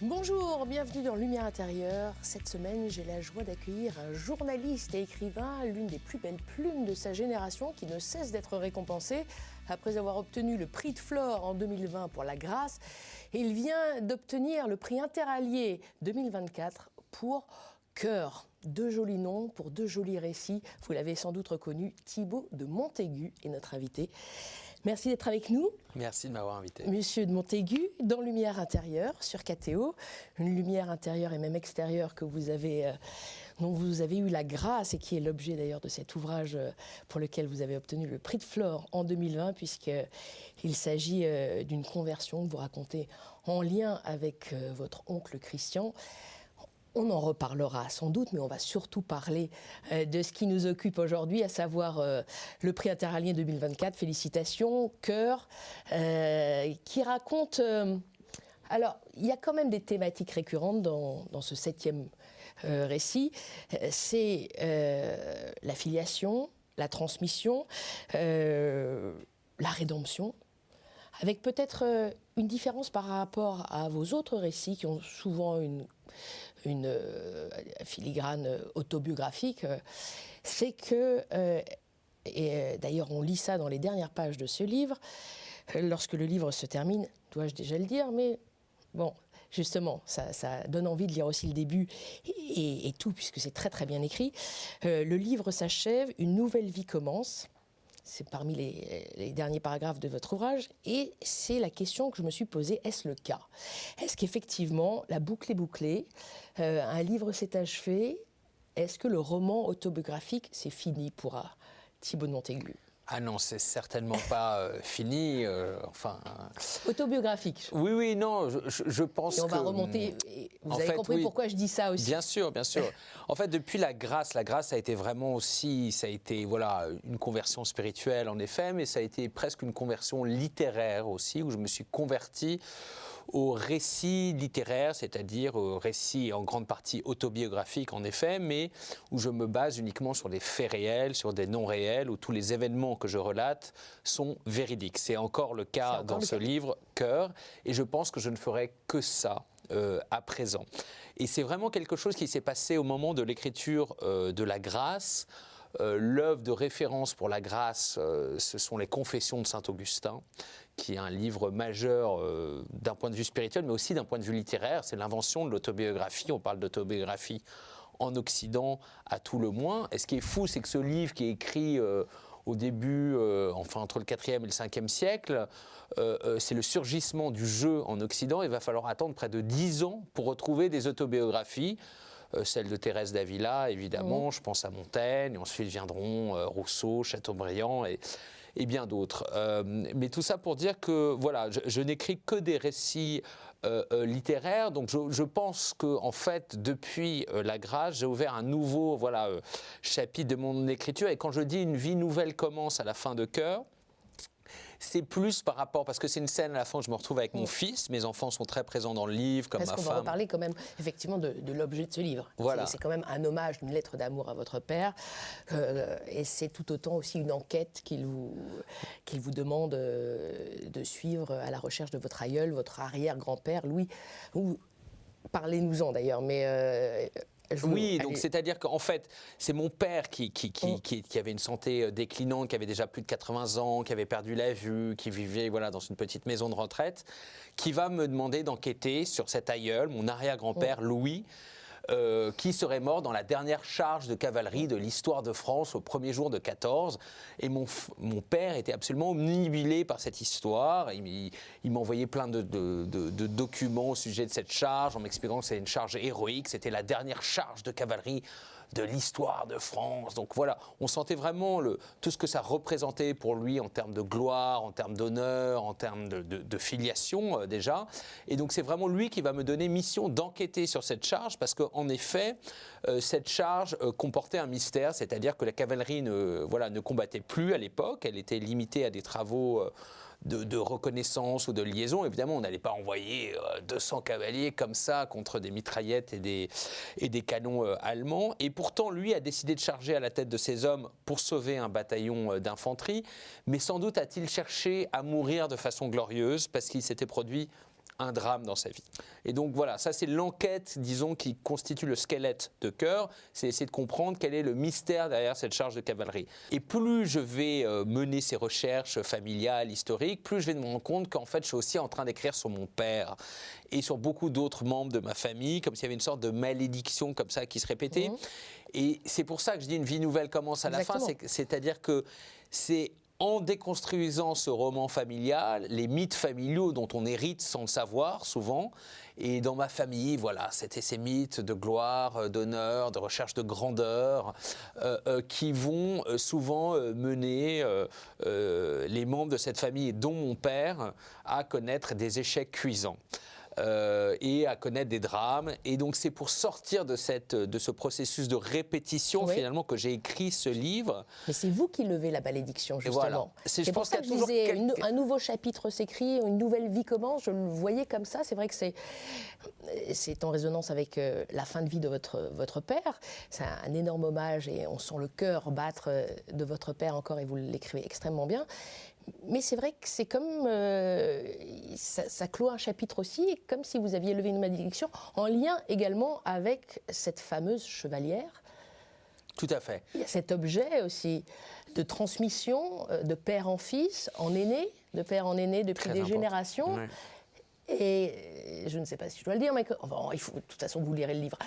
Bonjour, bienvenue dans Lumière intérieure. Cette semaine, j'ai la joie d'accueillir un journaliste et écrivain, l'une des plus belles plumes de sa génération, qui ne cesse d'être récompensé. Après avoir obtenu le prix de Flore en 2020 pour La Grâce, il vient d'obtenir le prix Interallié 2024 pour Cœur. Deux jolis noms pour deux jolis récits. Vous l'avez sans doute reconnu, Thibaut de Montaigu est notre invité. Merci d'être avec nous. Merci de m'avoir invité. Monsieur de Montaigu, dans Lumière intérieure, sur KTO, une lumière intérieure et même extérieure que dont vous avez eu la grâce et qui est l'objet d'ailleurs de cet ouvrage pour lequel vous avez obtenu le prix de Flore en 2020, puisqu'il s'agit d'une conversion que vous racontez en lien avec votre oncle Christian. On en reparlera sans doute, mais on va surtout parler de ce qui nous occupe aujourd'hui, à savoir le prix Interallié 2024, félicitations, Cœur, qui raconte... alors, il y a quand même des thématiques récurrentes dans ce 7e récit. C'est la filiation, la transmission, la rédemption, avec peut-être une différence par rapport à vos autres récits qui ont souvent une filigrane autobiographique, c'est que, et d'ailleurs on lit ça dans les dernières pages de ce livre, lorsque le livre se termine, dois-je déjà le dire, mais bon, justement, ça donne envie de lire aussi le début et tout, puisque c'est très très bien écrit. Le livre s'achève, une nouvelle vie commence. C'est parmi les derniers paragraphes de votre ouvrage, et c'est la question que je me suis posée, est-ce le cas ? Est-ce qu'effectivement, la boucle est bouclée, un livre s'est achevé, est-ce que le roman autobiographique, c'est fini pour Thibaut de Montaigu ? Ah non, c'est certainement pas fini, Autobiographique. Oui, non, je pense que... Et on va remonter, vous avez compris pourquoi je dis ça aussi. Bien sûr. En fait, depuis la grâce a été vraiment aussi, ça a été une conversion spirituelle en effet, mais ça a été presque une conversion littéraire aussi, où je me suis converti au récit littéraire, c'est-à-dire au récit en grande partie autobiographique en effet, mais où je me base uniquement sur des faits réels, sur des non réels, où tous les événements que je relate sont véridiques. C'est encore le cas dans ce livre, Cœur, et je pense que je ne ferai que ça à présent. Et c'est vraiment quelque chose qui s'est passé au moment de l'écriture de La Grâce. L'œuvre de référence pour La Grâce, ce sont les Confessions de Saint-Augustin, qui est un livre majeur d'un point de vue spirituel, mais aussi d'un point de vue littéraire. C'est l'invention de l'autobiographie. On parle d'autobiographie en Occident à tout le moins. Et ce qui est fou, c'est que ce livre qui est écrit au début, entre le 4e et le 5e siècle, c'est le surgissement du jeu en Occident. Il va falloir attendre près de 10 ans pour retrouver des autobiographies. Celle de Thérèse d'Avila, évidemment, je pense à Montaigne, et ensuite viendront Rousseau, Chateaubriand et bien d'autres. Mais tout ça pour dire que je n'écris que des récits littéraires, donc je pense que en fait, depuis La Grâce, j'ai ouvert un nouveau chapitre de mon écriture, et quand je dis une vie nouvelle commence à la fin de Cœur, c'est plus par rapport, parce que c'est une scène à la fin où je me retrouve avec mon fils, mes enfants sont très présents dans le livre, comme ma femme. Parce qu'on va reparler quand même effectivement de l'objet de ce livre. Voilà. C'est quand même un hommage, une lettre d'amour à votre père, et c'est tout autant aussi une enquête qu'il vous demande de suivre à la recherche de votre aïeul, votre arrière-grand-père, Louis. Parlez-nous-en d'ailleurs, mais... Oui, donc c'est-à-dire qu'en fait, c'est mon père qui avait une santé déclinante, qui avait déjà plus de 80 ans, qui avait perdu la vue, qui vivait dans une petite maison de retraite, qui va me demander d'enquêter sur cet aïeul, mon arrière-grand-père Louis, qui serait mort dans la dernière charge de cavalerie de l'histoire de France au premier jour de 14. Et mon père était absolument omnibilé par cette histoire. Il m'envoyait plein de documents au sujet de cette charge, en m'expliquant que c'était une charge héroïque, c'était la dernière charge de cavalerie de l'histoire de France. Donc voilà, on sentait vraiment tout ce que ça représentait pour lui en termes de gloire, en termes d'honneur, en termes de filiation déjà. Et donc c'est vraiment lui qui va me donner mission d'enquêter sur cette charge, parce qu'en effet, cette charge comportait un mystère, c'est-à-dire que la cavalerie ne combattait plus à l'époque, elle était limitée à des travaux de reconnaissance ou de liaison. Évidemment, on n'allait pas envoyer 200 cavaliers comme ça contre des mitraillettes et des canons allemands. Et pourtant, lui a décidé de charger à la tête de ses hommes pour sauver un bataillon d'infanterie. Mais sans doute a-t-il cherché à mourir de façon glorieuse, parce qu'il s'était produit un drame dans sa vie. Et donc voilà, ça c'est l'enquête, disons, qui constitue le squelette de Cœur, c'est essayer de comprendre quel est le mystère derrière cette charge de cavalerie. Et plus je vais mener ces recherches familiales, historiques, plus je vais me rendre compte qu'en fait je suis aussi en train d'écrire sur mon père et sur beaucoup d'autres membres de ma famille, comme s'il y avait une sorte de malédiction comme ça qui se répétait. Et c'est pour ça que je dis une vie nouvelle commence à la fin, c'est-à-dire que c'est en déconstruisant ce roman familial, les mythes familiaux dont on hérite sans le savoir souvent, et dans ma famille, voilà, c'était ces mythes de gloire, d'honneur, de recherche de grandeur, qui vont souvent mener les membres de cette famille, dont mon père, à connaître des échecs cuisants. Et à connaître des drames. Et donc c'est pour sortir de ce processus de répétition finalement que j'ai écrit ce livre. Mais c'est vous qui levez la malédiction justement. Voilà. C'est pour ça que je disais un nouveau chapitre s'écrit, une nouvelle vie commence. Je le voyais comme ça. C'est vrai que c'est en résonance avec la fin de vie de votre père. C'est un énorme hommage et on sent le cœur battre de votre père encore et vous l'écrivez extrêmement bien. Mais c'est vrai que c'est comme ça clôt un chapitre aussi, comme si vous aviez levé une malédiction, en lien également avec cette fameuse chevalière. Tout à fait. Il y a cet objet aussi de transmission de père en fils, en aîné, de père en aîné depuis des générations. Ouais. Et je ne sais pas si je dois le dire, mais il faut, de toute façon, vous lirez le livre.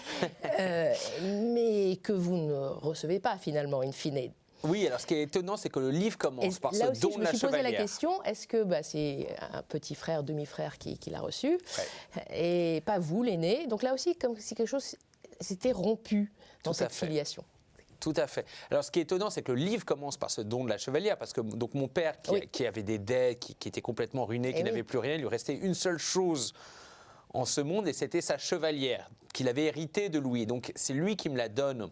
Mais que vous ne recevez pas finalement, in fine. Oui, alors ce qui est étonnant, c'est que le livre commence par ce don de la chevalière. Là aussi, je me suis posé la question, est-ce que c'est un petit frère, demi-frère qui l'a reçu, et pas vous, l'aîné. Donc là aussi, comme si quelque chose s'était rompu dans cette filiation. Tout à fait. Alors ce qui est étonnant, c'est que le livre commence par ce don de la chevalière, parce que donc, mon père, qui avait des dettes, qui était complètement ruiné, qui n'avait plus rien, il lui restait une seule chose en ce monde, et c'était sa chevalière, qu'il avait héritée de Louis. Donc c'est lui qui me la donne.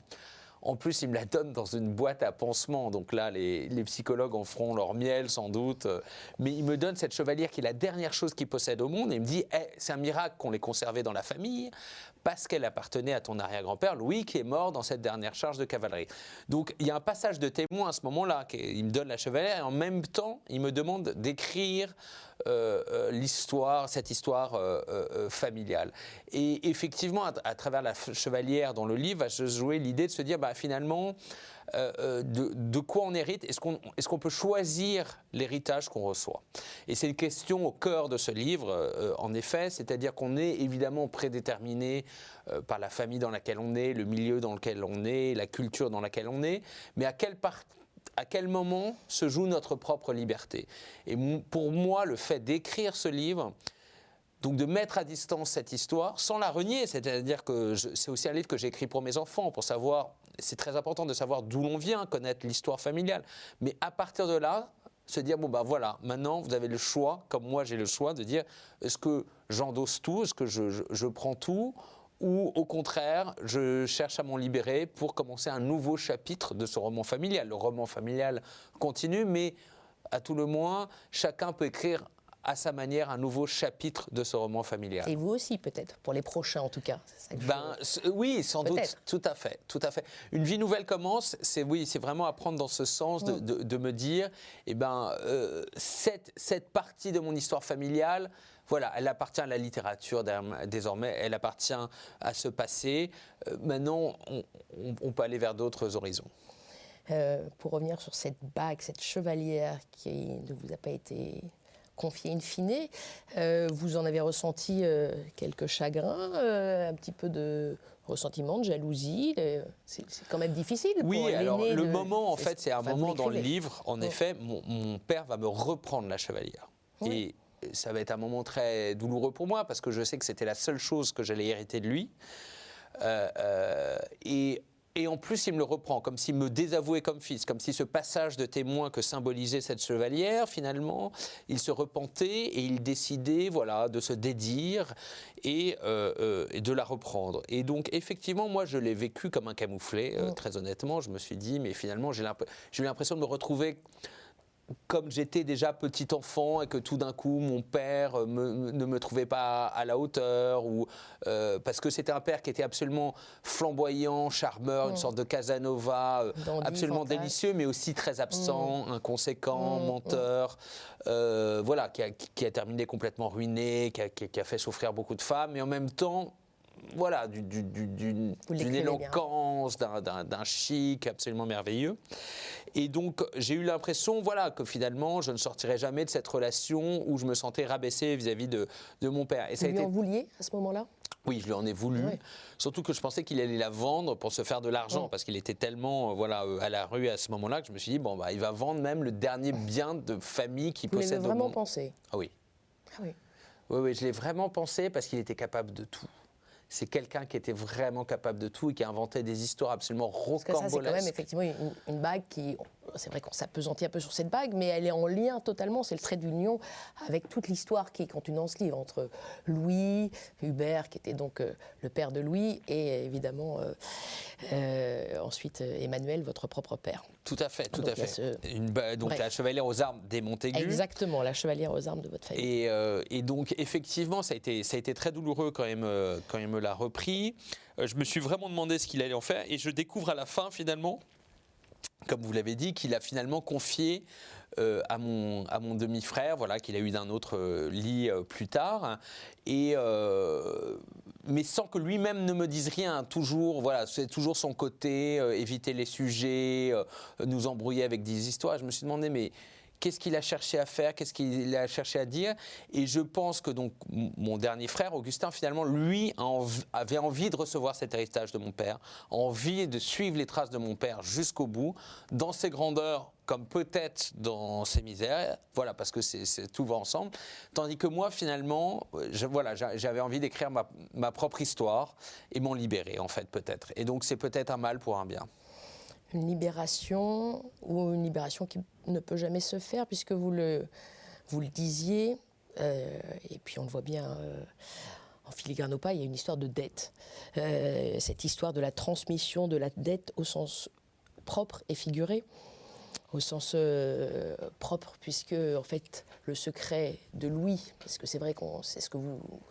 En plus, il me la donne dans une boîte à pansements. Donc là, les psychologues en feront leur miel, sans doute. Mais il me donne cette chevalière qui est la dernière chose qu'il possède au monde. Et il me dit, c'est un miracle qu'on l'ait conservée dans la famille, parce qu'elle appartenait à ton arrière-grand-père, Louis, qui est mort dans cette dernière charge de cavalerie. Donc, il y a un passage de témoin à ce moment-là. Il me donne la chevalière et en même temps, il me demande d'écrire cette histoire familiale. Et effectivement, à travers la chevalière dans le livre, va se jouer l'idée de se dire, finalement, de quoi on hérite. Est-ce qu'on peut choisir l'héritage qu'on reçoit? Et c'est une question au cœur de ce livre, en effet, c'est-à-dire qu'on est évidemment prédéterminé par la famille dans laquelle on est, le milieu dans lequel on est, la culture dans laquelle on est, mais à quel moment se joue notre propre liberté? Et pour moi, le fait d'écrire ce livre, donc de mettre à distance cette histoire, sans la renier, c'est-à-dire que c'est aussi un livre que j'ai écrit pour mes enfants, pour savoir, c'est très important de savoir d'où l'on vient, connaître l'histoire familiale. Mais à partir de là, se dire, voilà, maintenant vous avez le choix, comme moi j'ai le choix, de dire, est-ce que j'endosse tout, est-ce que je prends tout, ou au contraire, je cherche à m'en libérer pour commencer un nouveau chapitre de ce roman familial. Le roman familial continue, mais à tout le moins, chacun peut écrire à sa manière un nouveau chapitre de ce roman familial. Et vous aussi peut-être, pour les prochains en tout cas. C'est ça que oui, sans doute, tout à fait. Une vie nouvelle commence, c'est vraiment apprendre dans ce sens de me dire, cette partie de mon histoire familiale, voilà, elle appartient à la littérature désormais, elle appartient à ce passé. Maintenant, on peut aller vers d'autres horizons. Pour revenir sur cette bague, cette chevalière qui ne vous a pas été confiée in fine, vous en avez ressenti quelques chagrins, un petit peu de ressentiment, de jalousie. C'est quand même difficile pour l'aîné. Alors le moment, en fait, c'est un moment dans le livre. En effet, mon père va me reprendre la chevalière. Et ça va être un moment très douloureux pour moi parce que je sais que c'était la seule chose que j'allais hériter de lui. Et en plus, il me le reprend, comme s'il me désavouait comme fils, comme si ce passage de témoin que symbolisait cette chevalière, finalement, il se repentait et il décidait de se dédire et de la reprendre. Et donc, effectivement, moi, je l'ai vécu comme un camouflet, très honnêtement. Je me suis dit, mais finalement, j'ai eu l'impression de me retrouver comme j'étais déjà petit enfant et que tout d'un coup mon père ne me trouvait pas à la hauteur, ou parce que c'était un père qui était absolument flamboyant, charmeur, une sorte de Casanova, Dandy, absolument fantasque. délicieux, mais aussi très absent, inconséquent, menteur, voilà, qui a terminé complètement ruiné, qui a fait souffrir beaucoup de femmes, et en même temps, voilà, d'une éloquence, d'un chic absolument merveilleux. Et donc, j'ai eu l'impression, voilà, que finalement, je ne sortirais jamais de cette relation où je me sentais rabaissé vis-à-vis de mon père. Et ça Vous lui en vouliez à ce moment-là? Oui, je lui en ai voulu. Ouais. Surtout que je pensais qu'il allait la vendre pour se faire de l'argent, parce qu'il était tellement à la rue à ce moment-là que je me suis dit, bon, bah, il va vendre même le dernier bien de famille qu'il Vous possède l'avez au vraiment monde. pensé? Ah oui. Ah oui. Oui, je l'ai vraiment pensé parce qu'il était capable de tout. C'est quelqu'un qui était vraiment capable de tout et qui inventait des histoires absolument rocambolesques. Parce que ça, c'est quand même effectivement une bague qui... C'est vrai qu'on s'appesantit un peu sur cette bague, mais elle est en lien totalement, c'est le trait d'union avec toute l'histoire qui est contenue dans ce livre, entre Louis, Hubert, qui était donc le père de Louis, et évidemment ensuite Emmanuel, votre propre père. Tout à fait, tout Donc, à fait. Donc Bref. la chevalière aux armes des Montaigu. Exactement, la chevalière aux armes de votre famille. Et donc effectivement, ça a été très douloureux quand il me l'a repris. Je me suis vraiment demandé ce qu'il allait en faire, et je découvre à la fin finalement, comme vous l'avez dit, qu'il a finalement confié à mon demi-frère, voilà, qu'il a eu d'un autre lit plus tard, et mais sans que lui-même ne me dise rien. Toujours, voilà, c'est toujours son côté, éviter les sujets, nous embrouiller avec des histoires. Je me suis demandé, mais qu'est-ce qu'il a cherché à faire, qu'est-ce qu'il a cherché à dire? Et je pense que donc mon dernier frère, Augustin, finalement, lui avait envie de recevoir cet héritage de mon père, envie de suivre les traces de mon père jusqu'au bout, dans ses grandeurs comme peut-être dans ses misères, voilà, parce que tout va ensemble. Tandis que moi, finalement, j'avais envie d'écrire ma propre histoire et m'en libérer, en fait, peut-être. Et donc, c'est peut-être un mal pour un bien. Une libération ou une libération qui ne peut jamais se faire, puisque vous le disiez, et puis on le voit bien en filigrane ou pas, il y a une histoire de dette. Cette histoire de la transmission de la dette au sens propre et figuré. Au sens propre, puisque en fait le secret de Louis, parce que c'est vrai qu'on c'est ce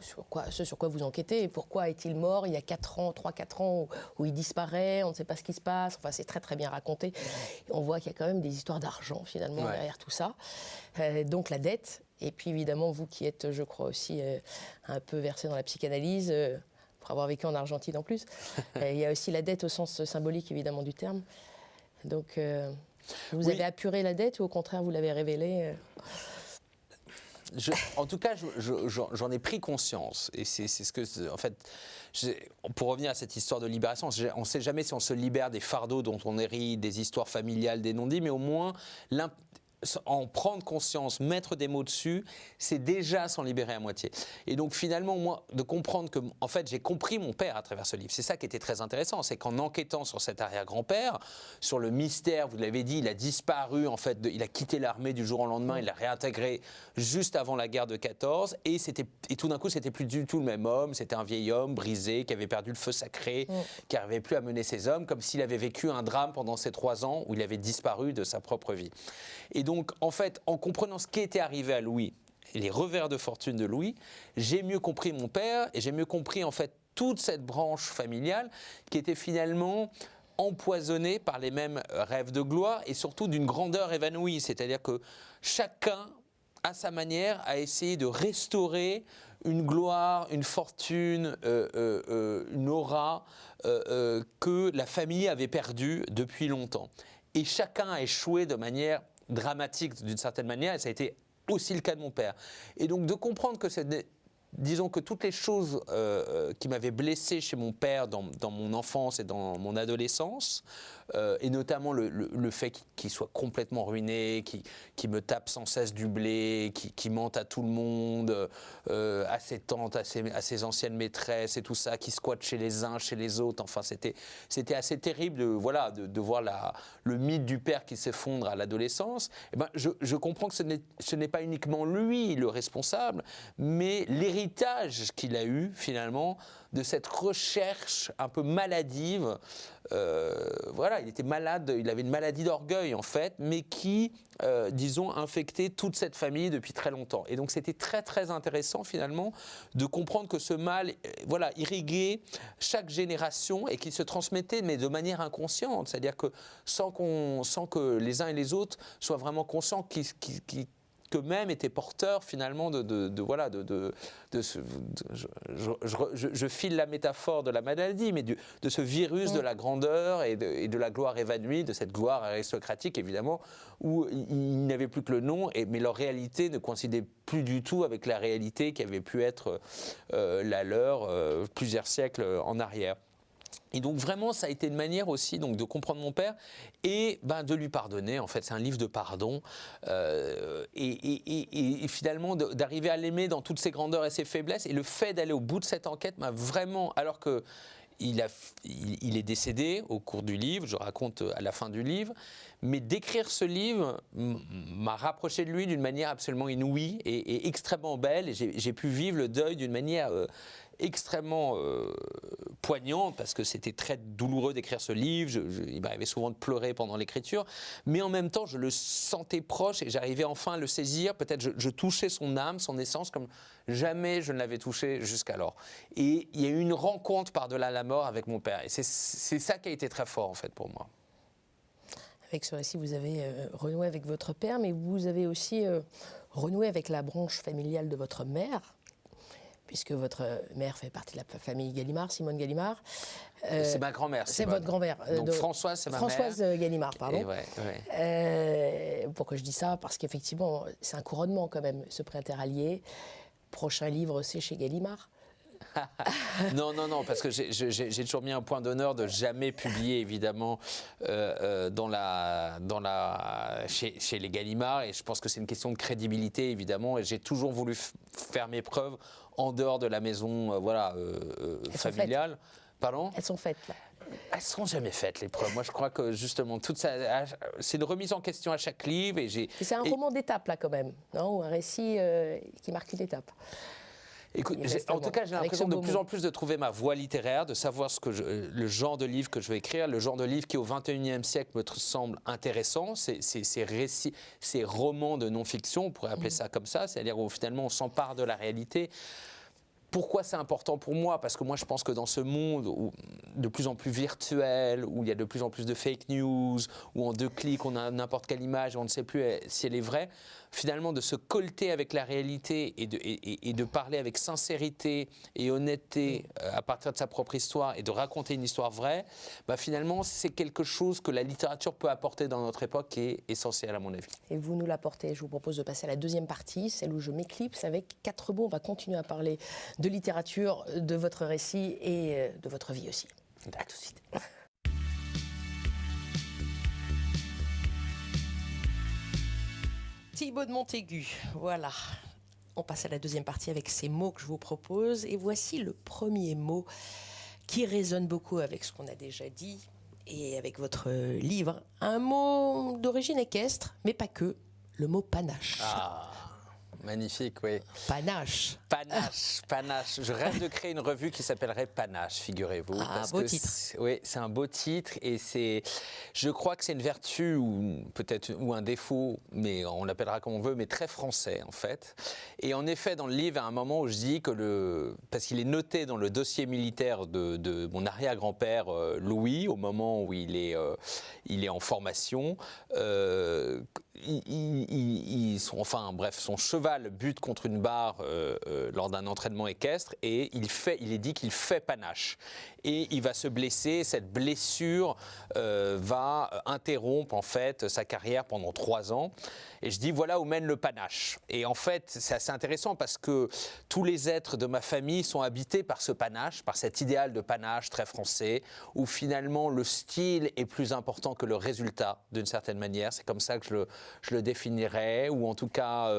sur quoi vous enquêtez, pourquoi est-il mort il y a 3-4 ans où il disparaît, on ne sait pas ce qui se passe, enfin c'est très très bien raconté. Et on voit qu'il y a quand même des histoires d'argent finalement derrière tout ça. Donc la dette, et puis évidemment vous qui êtes, je crois aussi un peu versé dans la psychanalyse, pour avoir vécu en Argentine en plus, il y a aussi la dette au sens symbolique évidemment du terme. Donc vous avez apuré la dette ou au contraire vous l'avez révélée? En tout cas, j'en ai pris conscience. Et c'est ce que, en fait, pour revenir à cette histoire de libération, on ne sait jamais si on se libère des fardeaux dont on hérite, des histoires familiales, des non-dits, mais au moins en prendre conscience, mettre des mots dessus, c'est déjà s'en libérer à moitié. Et donc finalement, moi, de comprendre que, en fait, j'ai compris mon père à travers ce livre. C'est ça qui était très intéressant, c'est qu'en enquêtant sur cet arrière-grand-père, sur le mystère, vous l'avez dit, il a disparu, en fait, il a quitté l'armée du jour au lendemain, il l'a réintégré juste avant la guerre de 14, et tout d'un coup, c'était plus du tout le même homme, c'était un vieil homme brisé, qui avait perdu le feu sacré, qui n'arrivait plus à mener ses hommes, comme s'il avait vécu un drame pendant ces 3 ans où il avait disparu de sa propre vie. Et donc, en fait, en comprenant ce qui était arrivé à Louis, et les revers de fortune de Louis, j'ai mieux compris mon père et j'ai mieux compris en fait toute cette branche familiale qui était finalement empoisonnée par les mêmes rêves de gloire et surtout d'une grandeur évanouie. C'est-à-dire que chacun, à sa manière, a essayé de restaurer une gloire, une fortune, une aura que la famille avait perdue depuis longtemps. Et chacun a échoué de manière dramatique d'une certaine manière, et ça a été aussi le cas de mon père. Et donc de comprendre que disons que toutes les choses qui m'avaient blessé chez mon père dans mon enfance et dans mon adolescence, et notamment le fait qu'il soit complètement ruiné, qu'il me tape sans cesse du blé, qu'il mente à tout le monde, à ses tantes, à ses anciennes maîtresses et tout ça, qui squatte chez les uns, chez les autres. Enfin, c'était assez terrible de voir le mythe du père qui s'effondre à l'adolescence. Eh ben, je comprends que ce n'est pas uniquement lui le responsable, mais l'héritage qu'il a eu finalement de cette recherche un peu maladive voilà, il était malade, il avait une maladie d'orgueil en fait, mais qui, disons, infectait toute cette famille depuis très longtemps. Et donc c'était très très intéressant finalement de comprendre que ce mal, voilà, irriguait chaque génération et qu'il se transmettait, mais de manière inconsciente, c'est-à-dire que sans que les uns et les autres soient vraiment conscients qu'eux-mêmes étaient porteurs finalement je file la métaphore de la maladie, mais de ce virus de la grandeur et de la gloire évanouie, de cette gloire aristocratique évidemment, où ils n'avaient plus que le nom, mais leur réalité ne coïncidait plus du tout avec la réalité qui avait pu être la leur plusieurs siècles en arrière. Et donc vraiment, ça a été une manière aussi donc, de comprendre mon père et de lui pardonner. En fait, c'est un livre de pardon. Et finalement, d'arriver à l'aimer dans toutes ses grandeurs et ses faiblesses. Et le fait d'aller au bout de cette enquête m'a vraiment... Alors que il est décédé au cours du livre, je raconte à la fin du livre, mais d'écrire ce livre m'a rapproché de lui d'une manière absolument inouïe et extrêmement belle. Et j'ai pu vivre le deuil d'une manière... extrêmement poignante, parce que c'était très douloureux d'écrire ce livre, il m'arrivait souvent de pleurer pendant l'écriture, mais en même temps je le sentais proche et j'arrivais enfin à le saisir, peut-être je touchais son âme, son essence comme jamais je ne l'avais touché jusqu'alors. Et il y a eu une rencontre par-delà la mort avec mon père, et c'est ça qui a été très fort en fait pour moi. Avec ce récit, vous avez renoué avec votre père, mais vous avez aussi renoué avec la branche familiale de votre mère, puisque votre mère fait partie de la famille Gallimard, Simone Gallimard. C'est ma grand-mère. C'est votre grand-mère. Donc Françoise, c'est ma mère. Françoise Gallimard, pardon. Ouais. Pourquoi je dis ça? Parce qu'effectivement, c'est un couronnement quand même, ce prix interallié. Prochain livre, c'est chez Gallimard. Non, parce que j'ai toujours mis un point d'honneur de jamais publier, évidemment, chez les Gallimard. Et je pense que c'est une question de crédibilité, évidemment. Et j'ai toujours voulu faire mes preuves en dehors de la maison familiale. Pardon ? Elles sont faites, là. Elles ne seront jamais faites, les preuves. Moi, je crois que, justement, tout ça, c'est une remise en question à chaque livre. Et c'est un roman d'étape, là, quand même, non ? Ou un récit qui marque une étape. Écoute, en tout cas, j'ai l'impression de plus en plus de trouver ma voie littéraire, de savoir le genre de livre que je vais écrire, le genre de livre qui, au XXIe siècle, me semble intéressant. Ces récits, ces romans de non-fiction, on pourrait appeler ça comme ça, c'est-à-dire où finalement on s'empare de la réalité. Pourquoi c'est important pour moi ? Parce que moi, je pense que dans ce monde de plus en plus virtuel, où il y a de plus en plus de fake news, où en 2 clics, on a n'importe quelle image et on ne sait plus si elle est vraie, finalement, de se colter avec la réalité et de parler avec sincérité et honnêteté à partir de sa propre histoire et de raconter une histoire vraie, finalement, c'est quelque chose que la littérature peut apporter dans notre époque qui est essentiel, à mon avis. Et vous nous l'apportez. Je vous propose de passer à la deuxième partie, celle où je m'éclipse avec 4 mots. On va continuer à parler de littérature, de votre récit et de votre vie aussi. À tout de suite. Thibaut de Montaigu, voilà. On passe à la deuxième partie avec ces mots que je vous propose. Et voici le premier mot qui résonne beaucoup avec ce qu'on a déjà dit et avec votre livre. Un mot d'origine équestre, mais pas que. Le mot panache. Ah, magnifique, oui. Panache. Panache. Je rêve de créer une revue qui s'appellerait Panache, figurez-vous. Ah, beau titre. Oui, c'est un beau titre et je crois que c'est une vertu ou un défaut, mais on l'appellera comme on veut, mais très français en fait. Et en effet, dans le livre, à un moment où je dis parce qu'il est noté dans le dossier militaire de mon arrière-grand-père Louis, au moment où il est en formation, son cheval bute contre une barre lors d'un entraînement équestre et il est dit qu'il fait panache. Et il va se blesser, cette blessure va interrompre en fait sa carrière pendant 3 ans. Et je dis voilà où mène le panache. Et en fait, c'est assez intéressant parce que tous les êtres de ma famille sont habités par ce panache, par cet idéal de panache très français, où finalement le style est plus important que le résultat d'une certaine manière. C'est comme ça que je le définirais, ou en tout cas,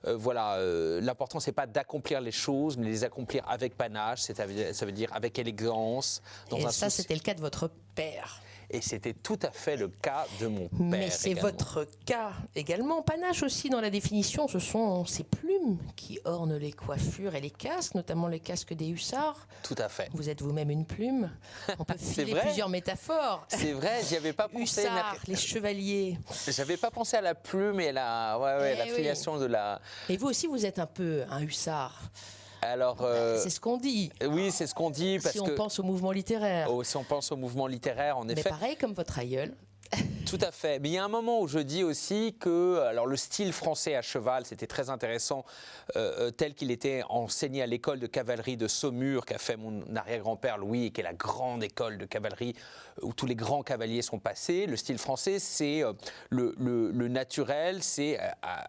l'important c'est pas d'accomplir les choses, mais les accomplir avec panache, ça veut dire avec élégance. Et ça, c'était le cas de votre père. Et c'était tout à fait le cas de mon père. Mais c'est également. votre cas également. Panache aussi dans la définition, ce sont ces plumes qui ornent les coiffures et les casques, notamment les casques des hussards. Tout à fait. Vous êtes vous-même une plume. On peut filer vrai. plusieurs métaphores. C'est vrai, j'y avais pas pensé. Hussards, les chevaliers. J'avais pas pensé à la plume et la oui. filiation de la. Et vous aussi, vous êtes un peu un hussard. Alors, C'est ce qu'on dit. oui, c'est ce qu'on dit parce Si on que pense au mouvement littéraire. si on pense au mouvement littéraire, en Mais effet. pareil comme votre aïeul. Tout à fait. Mais il y a un moment où je dis aussi que alors le style français à cheval, c'était très intéressant, tel qu'il était enseigné à l'école de cavalerie de Saumur, qu'a fait mon arrière-grand-père Louis, et qui est la grande école de cavalerie où tous les grands cavaliers sont passés. Le style français, c'est le naturel, c'est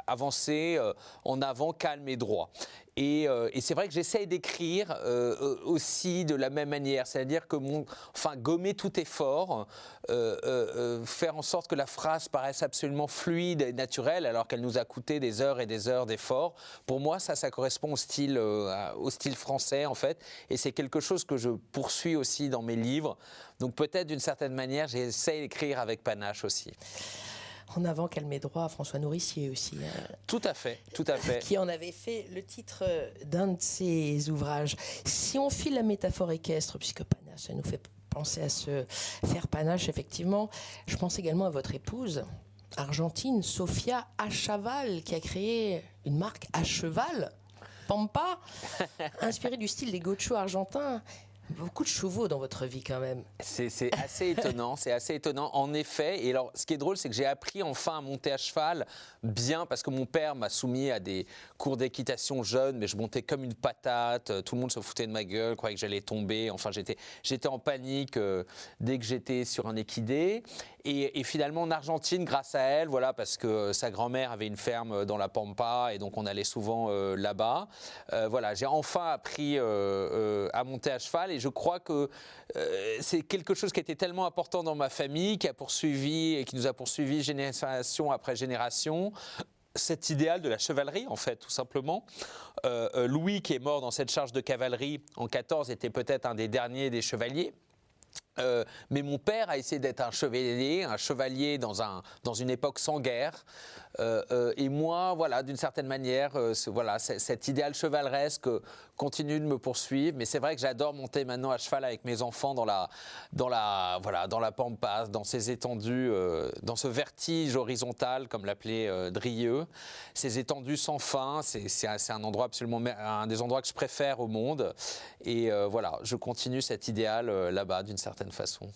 avancer en avant, calme et droit. Et c'est vrai que j'essaye d'écrire aussi de la même manière, c'est-à-dire que gommer tout effort, faire en sorte que la phrase paraisse absolument fluide et naturelle, alors qu'elle nous a coûté des heures et des heures d'effort. Pour moi, ça correspond au style français en fait, et c'est quelque chose que je poursuis aussi dans mes livres. Donc peut-être d'une certaine manière, j'essaye d'écrire avec panache aussi. En avant, calme et droit, François Nourricier aussi. Tout à fait, tout à fait. Qui en avait fait le titre d'un de ses ouvrages. Si on file la métaphore équestre, puisque panache, ça nous fait penser à se faire panache, effectivement, je pense également à votre épouse argentine, Sofia Achaval, qui a créé une marque à cheval, Pampa, inspirée du style des gauchos argentins. Beaucoup de chevaux dans votre vie quand même. C'est assez étonnant, c'est assez étonnant en effet. Et alors, ce qui est drôle, c'est que j'ai appris enfin à monter à cheval bien parce que mon père m'a soumis à des cours d'équitation jeune, mais je montais comme une patate. Tout le monde se foutait de ma gueule, croyait que j'allais tomber. Enfin, j'étais en panique dès que j'étais sur un équidé. Et finalement, en Argentine, grâce à elle, voilà, parce que sa grand-mère avait une ferme dans la Pampa et donc on allait souvent là-bas. Voilà, j'ai enfin appris à monter à cheval et je crois que c'est quelque chose qui était tellement important dans ma famille, qui a poursuivi et qui nous a poursuivi génération après génération. Cet idéal de la chevalerie, en fait, tout simplement. Louis, qui est mort dans cette charge de cavalerie en 14, était peut-être un des derniers des chevaliers. Mais mon père a essayé d'être un chevalier dans une époque sans guerre. Et moi, voilà, d'une certaine manière, cet idéal chevaleresque continue de me poursuivre. Mais c'est vrai que j'adore monter maintenant à cheval avec mes enfants dans la pampa, dans ces étendues, dans ce vertige horizontal, comme l'appelait Drieux. Ces étendues sans fin, c'est un endroit absolument, un des endroits que je préfère au monde. Et voilà, je continue cet idéal là-bas d'une certaine façon.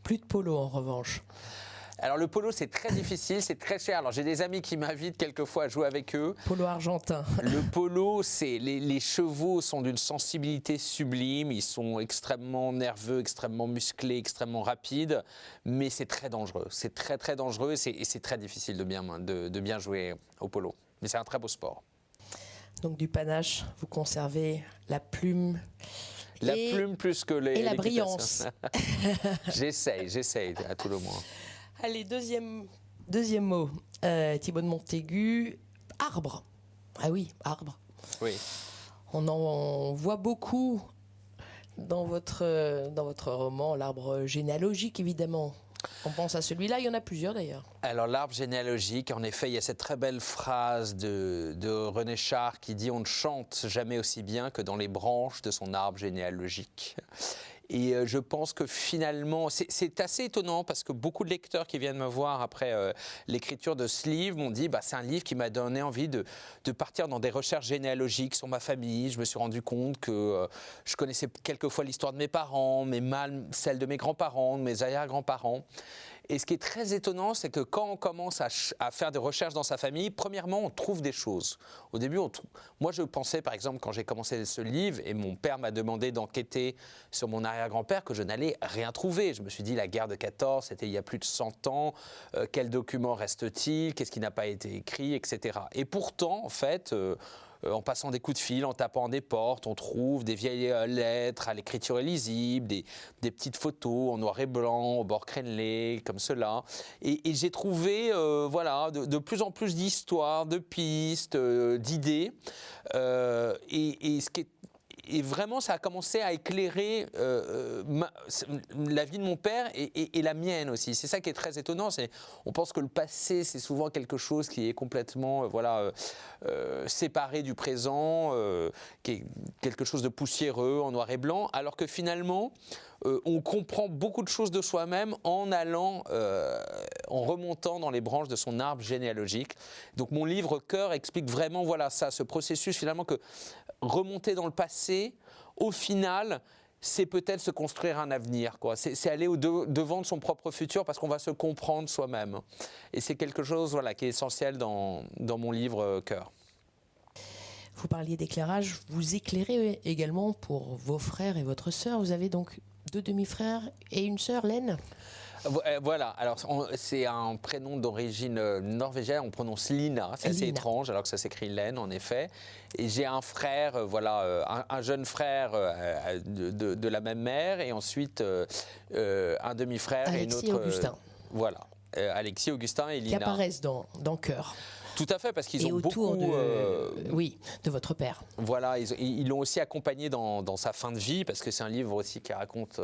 Plus de polo en revanche. Alors le polo, c'est très difficile, c'est très cher. Alors j'ai des amis qui m'invitent quelquefois à jouer avec eux. Polo argentin. Le polo, les chevaux sont d'une sensibilité sublime. Ils sont extrêmement nerveux, extrêmement musclés, extrêmement rapides. Mais c'est très dangereux. C'est très très dangereux et c'est très difficile de bien jouer au polo. Mais c'est un très beau sport. Donc du panache, vous conservez la plume. La plume plus que les. Et la brillance. J'essaye à tout le moins. Allez, deuxième mot. Thibaut de Montaigu, arbre. Ah oui, arbre. Oui. On en voit beaucoup dans votre roman, l'arbre généalogique, évidemment. On pense à celui-là, il y en a plusieurs d'ailleurs. Alors l'arbre généalogique, en effet, il y a cette très belle phrase de René Char qui dit « On ne chante jamais aussi bien que dans les branches de son arbre généalogique ». Et je pense que finalement, c'est assez étonnant parce que beaucoup de lecteurs qui viennent me voir après l'écriture de ce livre m'ont dit c'est un livre qui m'a donné envie de partir dans des recherches généalogiques sur ma famille. Je me suis rendu compte que je connaissais quelquefois l'histoire de mes parents, mais mal celle de mes grands-parents, de mes arrière-grands-parents. Et ce qui est très étonnant, c'est que quand on commence à faire des recherches dans sa famille, premièrement, on trouve des choses. Au début, moi, je pensais, par exemple, quand j'ai commencé ce livre, et mon père m'a demandé d'enquêter sur mon arrière-grand-père, que je n'allais rien trouver. Je me suis dit, la guerre de 14, c'était il y a plus de 100 ans. Quels documents reste-t-il? Qu'est-ce qui n'a pas été écrit, etc. Et pourtant, en fait... en passant des coups de fil, en tapant des portes, on trouve des vieilles lettres à l'écriture illisible, des petites photos en noir et blanc, au bord crénelé, comme cela. Et j'ai trouvé de plus en plus d'histoires, de pistes, d'idées. Et et vraiment, ça a commencé à éclairer la vie de mon père et la mienne aussi. C'est ça qui est très étonnant. On pense que le passé, c'est souvent quelque chose qui est complètement séparé du présent, qui est quelque chose de poussiéreux, en noir et blanc, alors que finalement, on comprend beaucoup de choses de soi-même en allant, en remontant dans les branches de son arbre généalogique. Donc mon livre Cœur explique vraiment ça, ce processus finalement que remonter dans le passé, au final, c'est peut-être se construire un avenir, quoi. C'est aller devant de son propre futur parce qu'on va se comprendre soi-même. Et c'est quelque chose qui est essentiel dans mon livre Cœur. Vous parliez d'éclairage, vous éclairez également pour vos frères et votre sœur. Vous avez donc 2 demi-frères et une sœur, Lene. Voilà, alors c'est un prénom d'origine norvégienne, on prononce Lina, c'est assez étrange alors que ça s'écrit Len en effet. Et j'ai un frère, un jeune frère de la même mère et ensuite un demi-frère Alexis et une autre. Augustin. Voilà, Alexis, Augustin et Lina. Qui apparaissent dans Cœur. Tout à fait, parce qu'ils ont autour beaucoup... de votre père. Voilà, ils l'ont aussi accompagné dans sa fin de vie, parce que c'est un livre aussi qui raconte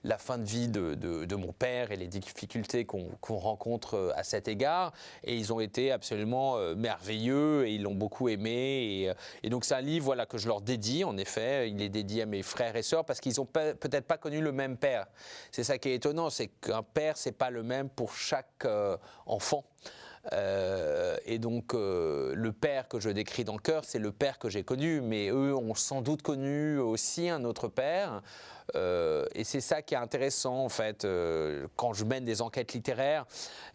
la fin de vie de mon père et les difficultés qu'on rencontre à cet égard. Et ils ont été absolument merveilleux et ils l'ont beaucoup aimé. Et donc c'est un livre que je leur dédie, en effet. Il est dédié à mes frères et sœurs, parce qu'ils n'ont peut-être pas connu le même père. C'est ça qui est étonnant, c'est qu'un père, c'est pas le même pour chaque enfant. Et donc le père que je décris dans Cœur, c'est le père que j'ai connu, mais eux ont sans doute connu aussi un autre père. Et c'est ça qui est intéressant en fait, quand je mène des enquêtes littéraires,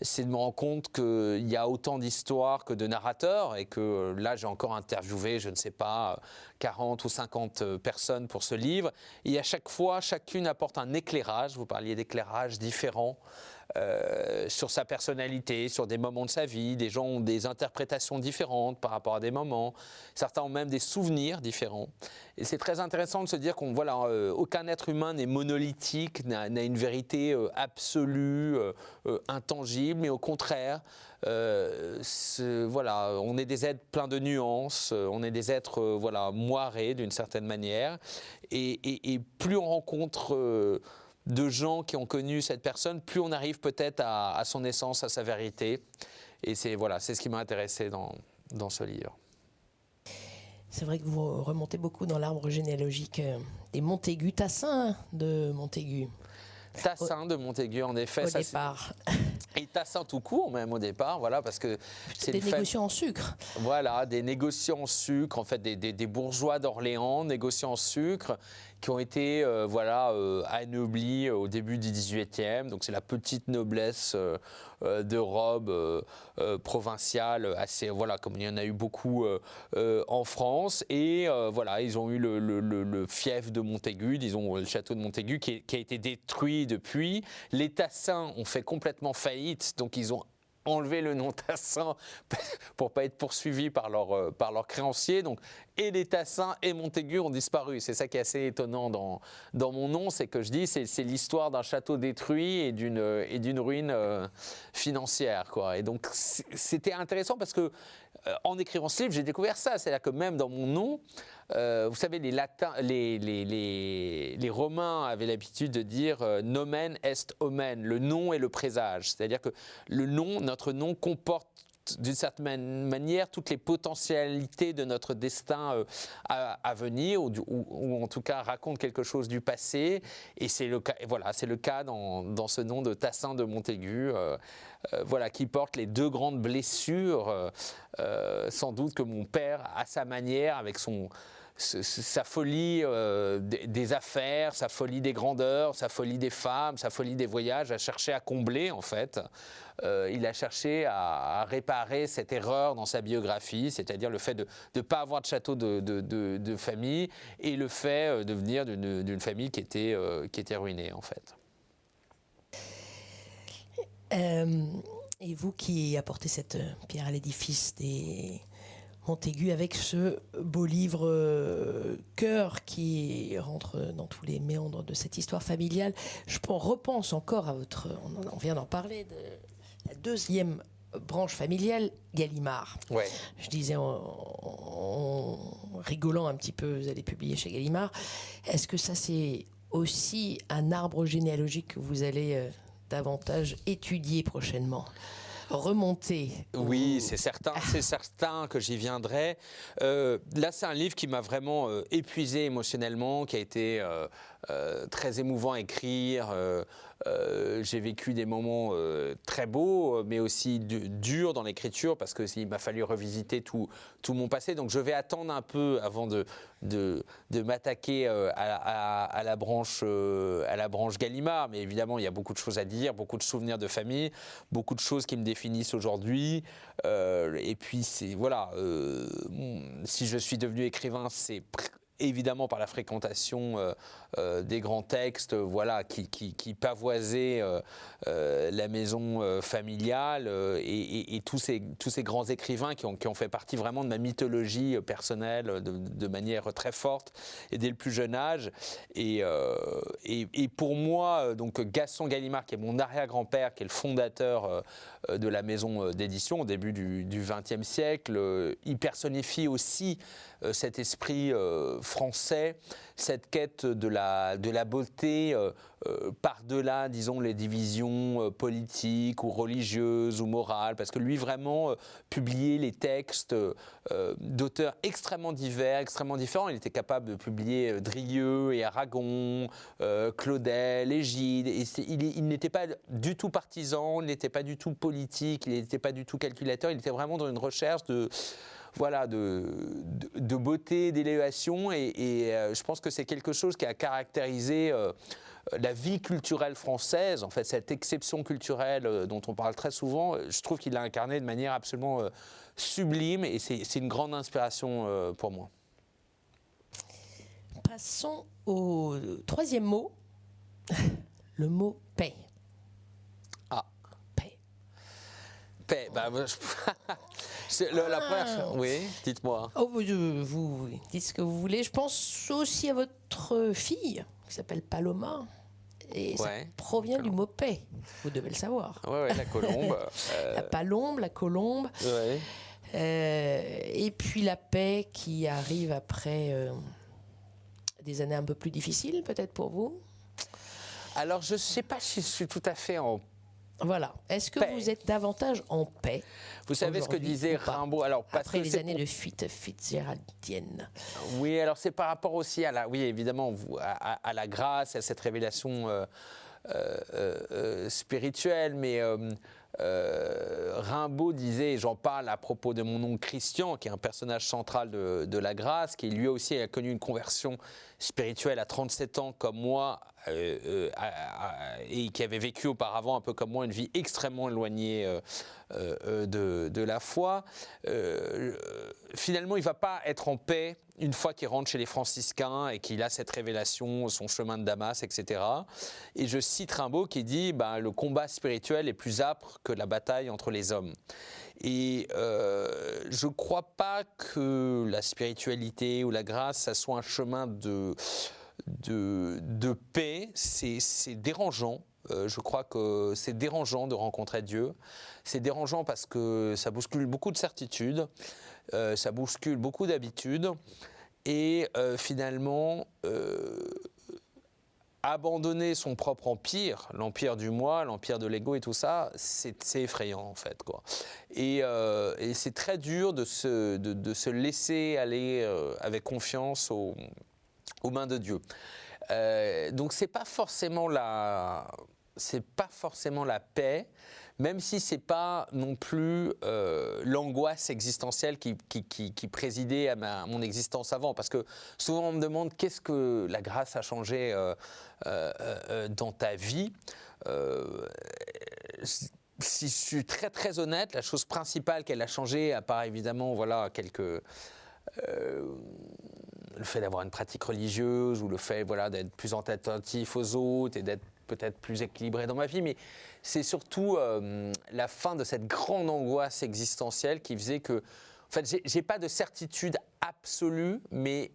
c'est de me rendre compte qu'il y a autant d'histoires que de narrateurs et que là j'ai encore interviewé, je ne sais pas, 40 ou 50 personnes pour ce livre. Et à chaque fois, chacune apporte un éclairage, vous parliez d'éclairage différent. Sur sa personnalité, sur des moments de sa vie. Des gens ont des interprétations différentes par rapport à des moments. Certains ont même des souvenirs différents. Et c'est très intéressant de se dire aucun être humain n'est monolithique, n'a une vérité absolue, intangible, mais au contraire, on est des êtres pleins de nuances, on est des êtres moirés d'une certaine manière. Et plus on rencontre de gens qui ont connu cette personne, plus on arrive peut-être à son essence, à sa vérité. Et c'est ce qui m'a intéressé dans ce livre. C'est vrai que vous remontez beaucoup dans l'arbre généalogique des Montaigu, Tassin de Montaigu. Tassin de Montaigu, en effet. Au départ. Et Tassin tout court, même au départ, parce que c'est des négociants en sucre. Voilà, des négociants en sucre, en fait, des bourgeois d'Orléans, négociants en sucre, qui ont été anoblis au début du XVIIIe. Donc c'est la petite noblesse de robe provinciale, assez, comme il y en a eu beaucoup en France. Et ils ont eu le fief de Montaigu, disons le château de Montaigu, qui a été détruit depuis. Les Tassins ont fait complètement faillite, donc ils ont enlevé le nom Tassin pour pas être poursuivis par leurs créanciers. Donc, et les Tassins et Montaigu ont disparu. C'est ça qui est assez étonnant dans mon nom, c'est que je dis c'est l'histoire d'un château détruit et d'une ruine financière, quoi. Et donc c'était intéressant parce que en écrivant ce livre, j'ai découvert ça. C'est-à-dire que même dans mon nom, vous savez, les Romains avaient l'habitude de dire nomen est omen, le nom est le présage. C'est-à-dire que notre nom comporte d'une certaine manière toutes les potentialités de notre destin à venir, ou en tout cas raconte quelque chose du passé. Et c'est le cas dans ce nom de Tassin de Montaigu, qui porte les 2 grandes blessures, sans doute que mon père, à sa manière, avec sa folie des affaires, sa folie des grandeurs, sa folie des femmes, sa folie des voyages, a cherché à combler en fait. Il a cherché à réparer cette erreur dans sa biographie, c'est-à-dire le fait de ne pas avoir de château de famille et le fait de venir d'une famille qui était ruinée en fait. Et vous qui apportez cette pierre à l'édifice des Montaigu avec ce beau livre Cœur qui rentre dans tous les méandres de cette histoire familiale, je repense encore à on vient d'en parler, de la 2e branche familiale Gallimard. Ouais. Je disais en rigolant un petit peu, vous allez publier chez Gallimard. Est-ce que ça, c'est aussi un arbre généalogique que vous allez davantage étudier prochainement ? Remonter. Oui, c'est certain que j'y viendrai. Là, c'est un livre qui m'a vraiment épuisé émotionnellement, qui a été très émouvant à écrire. J'ai vécu des moments très beaux, mais aussi durs dans l'écriture, parce qu'il m'a fallu revisiter tout mon passé. Donc, je vais attendre un peu avant de m'attaquer à la branche Gallimard. Mais évidemment, il y a beaucoup de choses à dire, beaucoup de souvenirs de famille, beaucoup de choses qui me définissent aujourd'hui. Et puis, voilà, si je suis devenu écrivain, c'est évidemment par la fréquentation des grands textes, voilà, qui pavoisaient la maison familiale et tous ces grands écrivains qui ont fait partie vraiment de ma mythologie personnelle de manière très forte et dès le plus jeune âge. Et pour moi, donc Gaston Gallimard, qui est mon arrière-grand-père, qui est le fondateur de la maison d'édition au début du XXe siècle, il personnifie aussi cet esprit français, cette quête de la beauté par-delà, disons, les divisions politiques ou religieuses ou morales, parce que lui vraiment publiait les textes d'auteurs extrêmement divers, extrêmement différents. Il était capable de publier Drieux et Aragon, Claudel, Égide, et il n'était pas du tout partisan, il n'était pas du tout politique, il n'était pas du tout calculateur, il était vraiment dans une recherche de beauté, d'élévation, et je pense que c'est quelque chose qui a caractérisé la vie culturelle française, en fait, cette exception culturelle dont on parle très souvent. Je trouve qu'il l'a incarné de manière absolument sublime, et c'est une grande inspiration pour moi. Passons au troisième mot, le mot paix. Ah. Paix. Paix, la première. Oui, dites-moi. Oh, vous dites ce que vous voulez. Je pense aussi à votre fille, qui s'appelle Paloma. Et ça provient du mot paix. Vous devez le savoir. Oui, la colombe. La palombe, la colombe. Ouais. Et puis la paix qui arrive après des années un peu plus difficiles, peut-être pour vous. Alors, je ne sais pas si je suis tout à fait en Voilà. Est-ce que paix. vous êtes davantage en paix? Vous savez ce que disait Rimbaud, alors, parce après que les années de fuite fitzgeraldienne. Oui, alors c'est par rapport aussi à oui, évidemment, à la grâce, à cette révélation spirituelle, mais Rimbaud disait, et j'en parle à propos de mon oncle Christian, qui est un personnage central de la grâce, qui lui aussi a connu une conversion spirituelle à 37 ans comme moi, et qui avait vécu auparavant un peu comme moi une vie extrêmement éloignée de la foi. Finalement, il ne va pas être en paix une fois qu'il rentre chez les franciscains et qu'il a cette révélation, son chemin de Damas, etc. Et je cite Rimbaud qui dit le combat spirituel est plus âpre que la bataille entre les hommes. Et je ne crois pas que la spiritualité ou la grâce, ça soit un chemin de paix. C'est dérangeant. Je crois que c'est dérangeant de rencontrer Dieu. C'est dérangeant parce que ça bouscule beaucoup de certitudes, ça bouscule beaucoup d'habitudes. Et finalement, abandonner son propre empire, l'empire du moi, l'empire de l'ego et tout ça, c'est effrayant en fait, quoi. Et c'est très dur de se laisser aller avec confiance aux mains de Dieu. Donc c'est pas forcément la paix, même si c'est pas non plus l'angoisse existentielle qui présidait à mon existence avant. Parce que souvent on me demande qu'est-ce que la grâce a changé dans ta vie. Si je suis très très honnête, la chose principale qu'elle a changé, à part évidemment quelques le fait d'avoir une pratique religieuse ou le fait d'être plus attentif aux autres et d'être peut-être plus équilibré dans ma vie, mais c'est surtout la fin de cette grande angoisse existentielle qui faisait que, en fait, j'ai pas de certitude absolue, mais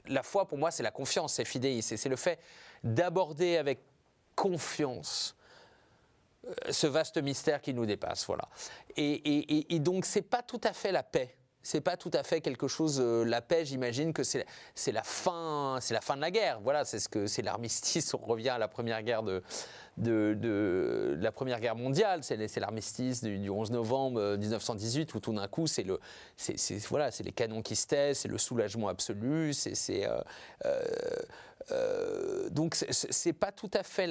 la foi pour moi c'est la confiance, c'est fidéisme, c'est le fait d'aborder avec confiance ce vaste mystère qui nous dépasse, voilà. Et donc, c'est pas tout à fait la paix. C'est pas tout à fait quelque chose. La paix, j'imagine que c'est la fin de la guerre. Voilà, c'est l'armistice. On revient à la première guerre la Première Guerre mondiale. C'est l'armistice du 11 novembre 1918 où tout d'un coup c'est les canons qui se taisent, c'est le soulagement absolu. Donc c'est pas tout à fait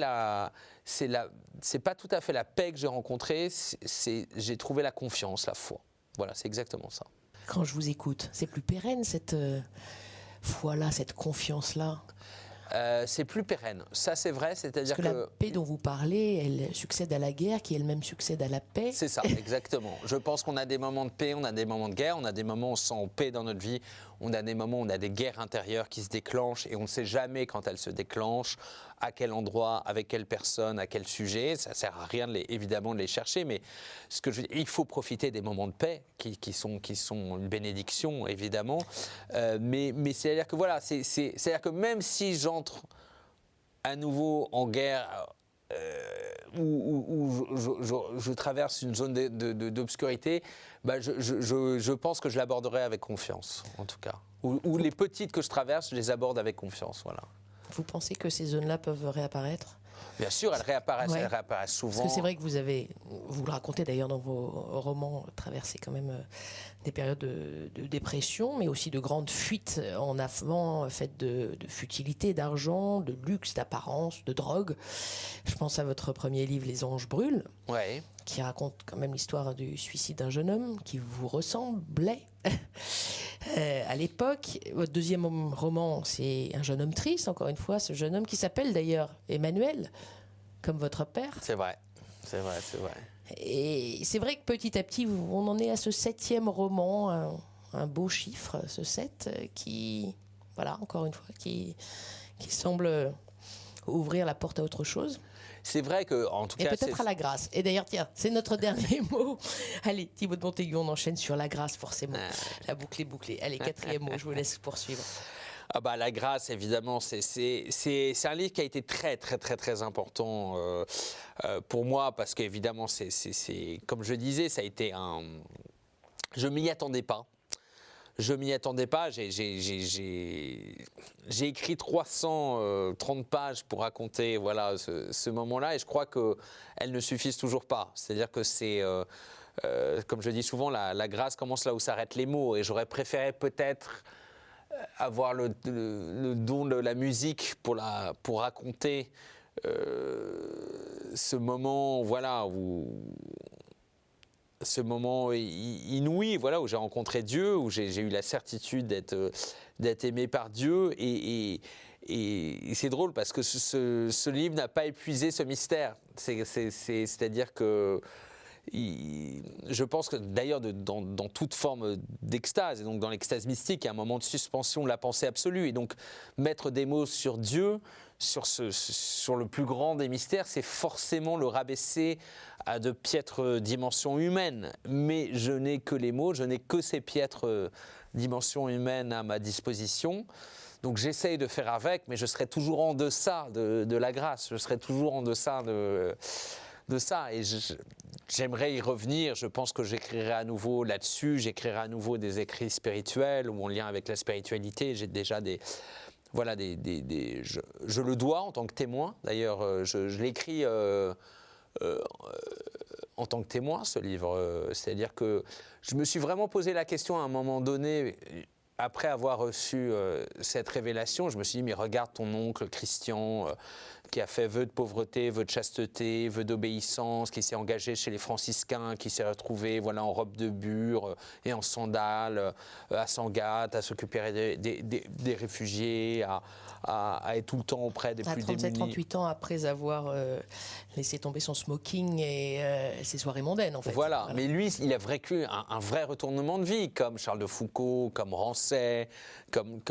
c'est pas tout à fait la paix que j'ai rencontrée. J'ai trouvé la confiance, la foi. Voilà, c'est exactement ça. Quand je vous écoute, c'est plus pérenne cette foi-là, cette confiance-là. C'est plus pérenne. Ça, c'est vrai. C'est-à-dire que la paix dont vous parlez, elle succède à la guerre, qui elle-même succède à la paix. C'est ça, exactement. Je pense qu'on a des moments de paix, on a des moments de guerre, on a des moments où on se sent en paix dans notre vie, on a des moments où on a des guerres intérieures qui se déclenchent et on ne sait jamais quand elles se déclenchent, à quel endroit, avec quelle personne, à quel sujet. Ça ne sert à rien évidemment de les chercher, mais ce que je veux dire, il faut profiter des moments de paix qui sont une bénédiction évidemment. Mais c'est-à-dire que voilà, c'est-à-dire que même si j'entre à nouveau en guerre, où je traverse une zone d'obscurité, je pense que je l'aborderai avec confiance, en tout cas. Ou les petites que je traverse, je les aborde avec confiance, voilà. Vous pensez que ces zones-là peuvent réapparaître ? Bien sûr, elles réapparaissent, ouais. Elles réapparaissent souvent. Parce que c'est vrai que vous le racontez d'ailleurs dans vos romans, traversez quand même des périodes de dépression, mais aussi de grandes fuites en avant, faites de futilité, d'argent, de luxe, d'apparence, de drogue. Je pense à votre premier livre, Les anges brûlent, ouais. qui raconte quand même l'histoire du suicide d'un jeune homme qui vous ressemblait. À l'époque, votre deuxième roman, c'est un jeune homme triste, encore une fois, ce jeune homme qui s'appelle d'ailleurs Emmanuel, comme votre père. C'est vrai, c'est vrai, c'est vrai. Et c'est vrai que petit à petit, on en est à ce 7e roman, un beau chiffre, ce 7, qui, voilà, encore une fois, qui semble ouvrir la porte à autre chose. C'est vrai qu'en tout cas... Et peut-être à la grâce. Et d'ailleurs, tiens, c'est notre dernier mot. Allez, Thibaut de Montaigu, on enchaîne sur la grâce, forcément. La boucle est bouclée. Allez, 4e mot, je vous laisse poursuivre. Ah bah, la grâce, évidemment, c'est un livre qui a été très, très, très, très important pour moi, parce qu'évidemment, comme je disais, ça a été un... Je ne m'y attendais pas. Je m'y attendais pas. J'ai écrit 330 pages pour raconter voilà, ce moment-là, et je crois qu'elles ne suffisent toujours pas. C'est-à-dire que c'est, comme je dis souvent, la grâce commence là où s'arrêtent les mots, et j'aurais préféré peut-être avoir le don de la musique pour raconter ce moment, voilà, ce moment inouï, voilà, où j'ai rencontré Dieu, où j'ai eu la certitude d'être aimé par Dieu, et c'est drôle parce que ce livre n'a pas épuisé ce mystère. C'est-à-dire que je pense que d'ailleurs dans toute forme d'extase, et donc dans l'extase mystique, il y a un moment de suspension de la pensée absolue, et donc mettre des mots sur Dieu, sur le plus grand des mystères, c'est forcément le rabaisser à de piètres dimensions humaines. Mais je n'ai que les mots, je n'ai que ces piètres dimensions humaines à ma disposition. Donc j'essaye de faire avec, mais je serai toujours en deçà de la grâce, je serai toujours en deçà de ça. Et j'aimerais y revenir. Je pense que j'écrirai à nouveau là-dessus, j'écrirai à nouveau des écrits spirituels ou en lien avec la spiritualité. J'ai déjà voilà, je le dois en tant que témoin. D'ailleurs, je l'écris en tant que témoin, ce livre. C'est-à-dire que je me suis vraiment posé la question à un moment donné, après avoir reçu cette révélation, je me suis dit, mais regarde ton oncle Christian, qui a fait vœu de pauvreté, vœu de chasteté, vœu d'obéissance, qui s'est engagé chez les franciscains, qui s'est retrouvé voilà, en robe de bure et en sandales à Sangatte, à s'occuper des réfugiés, à être tout le temps auprès des plus démunis. 37-38 ans après avoir laissé tomber son smoking et ses soirées mondaines, en fait. Voilà, mais lui, il a vécu un vrai retournement de vie, comme Charles de Foucault, comme Rancet, comme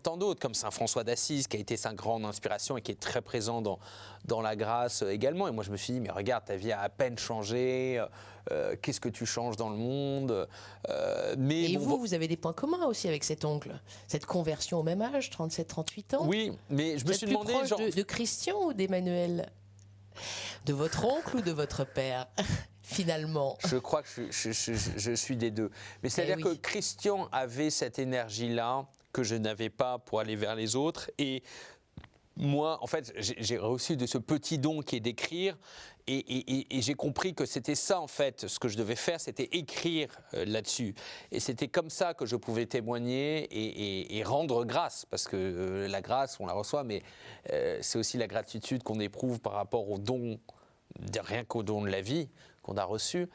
tant d'autres, comme Saint François d'Assise, qui a été sa grande inspiration et qui est très présent dans la grâce également. Et moi, je me suis dit, mais regarde, ta vie a à peine changé, qu'est-ce que tu changes dans le monde mais et vous avez des points communs aussi avec cet oncle, cette conversion au même âge, 37-38 ans. Oui, mais je me suis demandé... Vous êtes plus proche de Christian ou d'Emmanuel ? De votre oncle ou de votre père, finalement? Je crois que je suis des deux. Mais c'est-à-dire que Christian avait cette énergie-là que je n'avais pas pour aller vers les autres. Et moi, en fait, j'ai reçu de ce petit don qui est d'écrire. Et j'ai compris que c'était ça, en fait, ce que je devais faire, c'était écrire là-dessus. Et c'était comme ça que je pouvais témoigner et rendre grâce. Parce que la grâce, on la reçoit, mais c'est aussi la gratitude qu'on éprouve par rapport au don, rien qu'au don de la vie qu'on a reçu.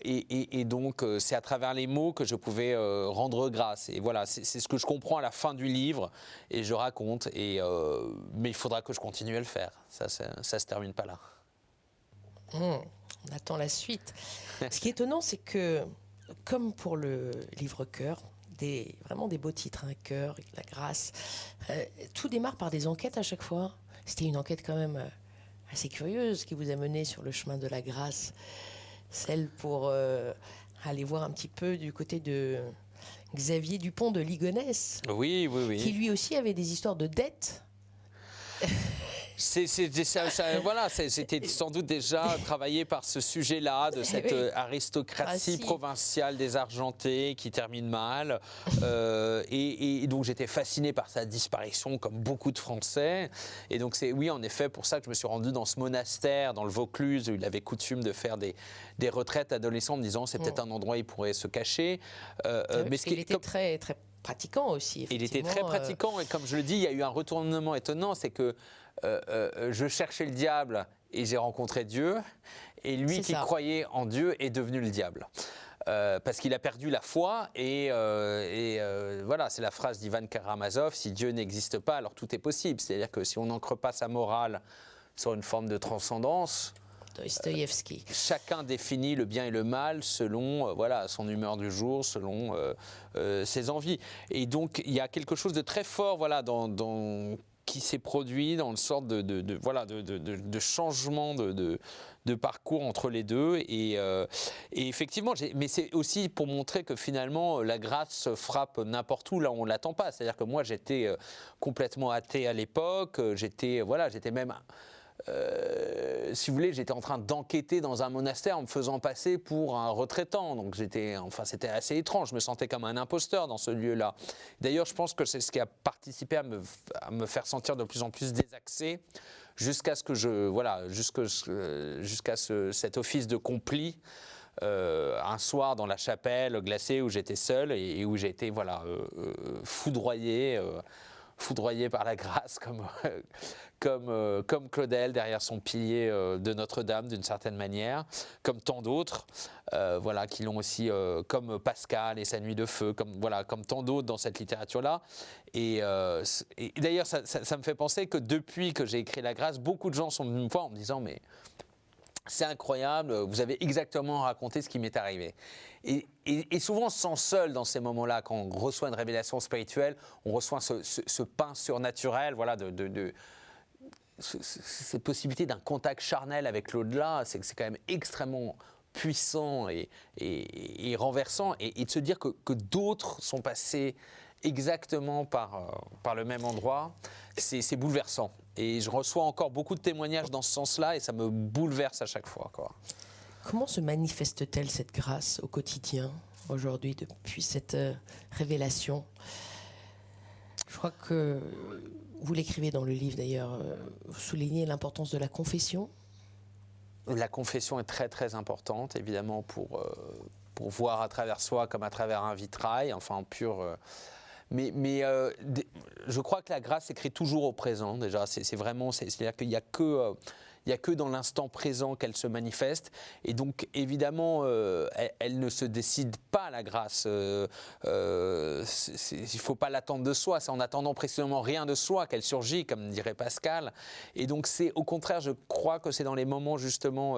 Et donc, c'est à travers les mots que je pouvais rendre grâce. Et voilà, c'est ce que je comprends à la fin du livre, et je raconte. Mais il faudra que je continue à le faire. Ça se termine pas là. On attend la suite. Ce qui est étonnant, c'est que, comme pour le livre Cœur, vraiment des beaux titres, hein, Cœur, la grâce, tout démarre par des enquêtes à chaque fois. C'était une enquête quand même assez curieuse qui vous a mené sur le chemin de la grâce, celle pour aller voir un petit peu du côté de Xavier Dupont de Ligonnès, Oui. qui lui aussi avait des histoires de dettes. Voilà, c'était sans doute déjà travaillé par ce sujet-là, de cette aristocratie provinciale désargentée qui termine mal. Et donc j'étais fasciné par sa disparition, comme beaucoup de Français. Et donc c'est, oui, en effet, pour ça que je me suis rendu dans ce monastère, dans le Vaucluse, où il avait coutume de faire des retraites adolescents, en me disant c'est peut-être un endroit où il pourrait se cacher. Mais il était très, très pratiquant aussi. Il était très pratiquant, et comme je le dis, il y a eu un retournement étonnant, c'est que je cherchais le diable et j'ai rencontré Dieu, et lui qui croyait en Dieu est devenu le diable. Parce qu'il a perdu la foi, et voilà, c'est la phrase d'Ivan Karamazov, si Dieu n'existe pas, alors tout est possible. C'est-à-dire que si on n'ancre pas sa morale sur une forme de transcendance, Dostoïevski. Chacun définit le bien et le mal selon son humeur du jour, selon ses envies. Et donc il y a quelque chose de très fort qui s'est produit dans une sorte de changement de parcours entre les deux. Et effectivement, mais c'est aussi pour montrer que finalement la grâce frappe n'importe où, là où on ne l'attend pas. C'est-à-dire que moi j'étais complètement athée à l'époque, j'étais même... si vous voulez, j'étais en train d'enquêter dans un monastère en me faisant passer pour un retraitant. Donc c'était assez étrange. Je me sentais comme un imposteur dans ce lieu-là. D'ailleurs, je pense que c'est ce qui a participé à me faire sentir de plus en plus désaxé, jusqu'à ce que jusqu'à cet office de complis. Un soir dans la chapelle glacée où j'étais seul et où j'ai été foudroyé par la grâce, comme Claudel derrière son pilier de Notre-Dame, d'une certaine manière, comme tant d'autres, qui l'ont aussi, comme Pascal et sa nuit de feu, comme tant d'autres dans cette littérature-là. Et d'ailleurs, ça me fait penser que depuis que j'ai écrit La Grâce, beaucoup de gens sont venus me voir en me disant « mais c'est incroyable, vous avez exactement raconté ce qui m'est arrivé ». Et souvent on se sent seul dans ces moments-là, quand on reçoit une révélation spirituelle, on reçoit ce pain surnaturel, cette possibilité d'un contact charnel avec l'au-delà. C'est quand même extrêmement puissant et renversant, et de se dire que d'autres sont passés exactement par le même endroit, c'est bouleversant. Et je reçois encore beaucoup de témoignages dans ce sens-là, et ça me bouleverse à chaque fois, quoi. Comment se manifeste-t-elle cette grâce au quotidien, aujourd'hui, depuis cette révélation? Je crois que vous l'écrivez dans le livre, d'ailleurs, vous soulignez l'importance de la confession. La confession est très très importante, évidemment, pour voir à travers soi comme à travers un vitrail, enfin en pur... Mais je crois que la grâce s'écrit toujours au présent, déjà. C'est-à-dire qu'il n'y a que dans l'instant présent qu'elle se manifeste. Et donc, évidemment, elle ne se décide pas, la grâce. Il ne faut pas l'attendre de soi. C'est en attendant précisément rien de soi qu'elle surgit, comme dirait Pascal. Et donc, au contraire, je crois que c'est dans les moments, justement...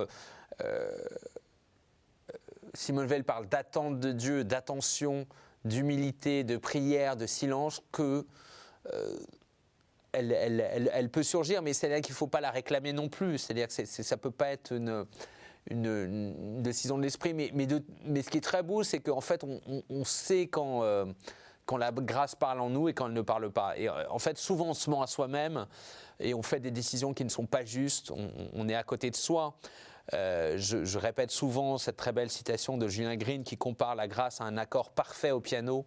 Simone Veil parle d'attente de Dieu, d'attention, d'humilité, de prière, de silence, que elle peut surgir, mais c'est-à-dire qu'il ne faut pas la réclamer non plus. C'est-à-dire que ça ne peut pas être une décision de l'esprit. Mais ce qui est très beau, c'est qu'en fait, on sait quand quand la grâce parle en nous et quand elle ne parle pas. Et en fait, souvent, on se ment à soi-même et on fait des décisions qui ne sont pas justes. On est à côté de soi. Je répète souvent cette très belle citation de Julien Green qui compare la grâce à un accord parfait au piano